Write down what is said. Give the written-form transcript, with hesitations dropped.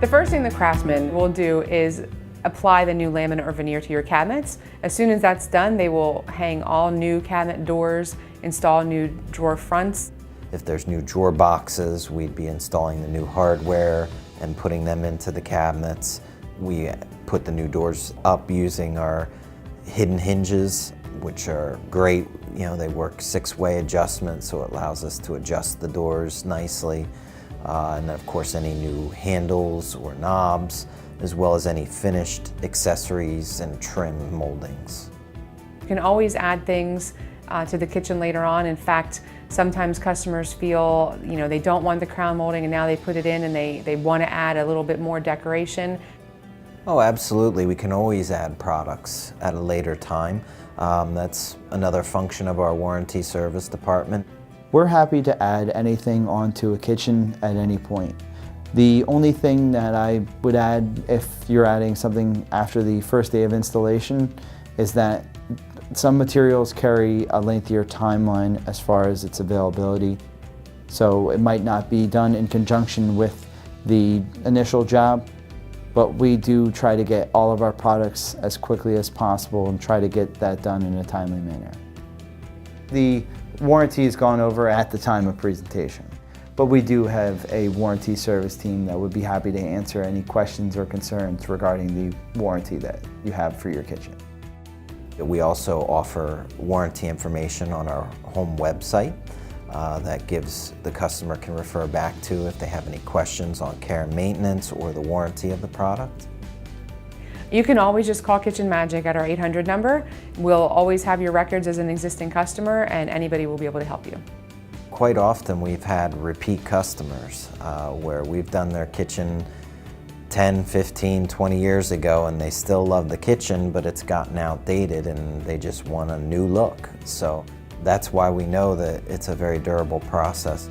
The first thing the craftsman will do is apply the new laminate or veneer to your cabinets. As soon as that's done, they will hang all new cabinet doors, install new drawer fronts. If there's new drawer boxes, we'd be installing the new hardware and putting them into the cabinets. We put the new doors up using our hidden hinges, which are great. You know, they work 6-way adjustment, so it allows us to adjust the doors nicely. And then of course any new handles or knobs, as well as any finished accessories and trim moldings. You can always add things to the kitchen later on. In fact, sometimes customers feel, they don't want the crown molding and now they put it in and they want to add a little bit more decoration. Oh, absolutely. We can always add products at a later time. That's another function of our warranty service department. We're happy to add anything onto a kitchen at any point. The only thing that I would add if you're adding something after the first day of installation is that some materials carry a lengthier timeline as far as its availability. So it might not be done in conjunction with the initial job, but we do try to get all of our products as quickly as possible and try to get that done in a timely manner. The warranty is gone over at the time of presentation, but we do have a warranty service team that would be happy to answer any questions or concerns regarding the warranty that you have for your kitchen. We also offer warranty information on our home website that gives the customer can refer back to if they have any questions on care and maintenance or the warranty of the product. You can always just call Kitchen Magic at our 800 number. We'll always have your records as an existing customer and anybody will be able to help you. Quite often we've had repeat customers where we've done their kitchen 10, 15, 20 years ago and they still love the kitchen, but it's gotten outdated and they just want a new look. So that's why we know that it's a very durable process.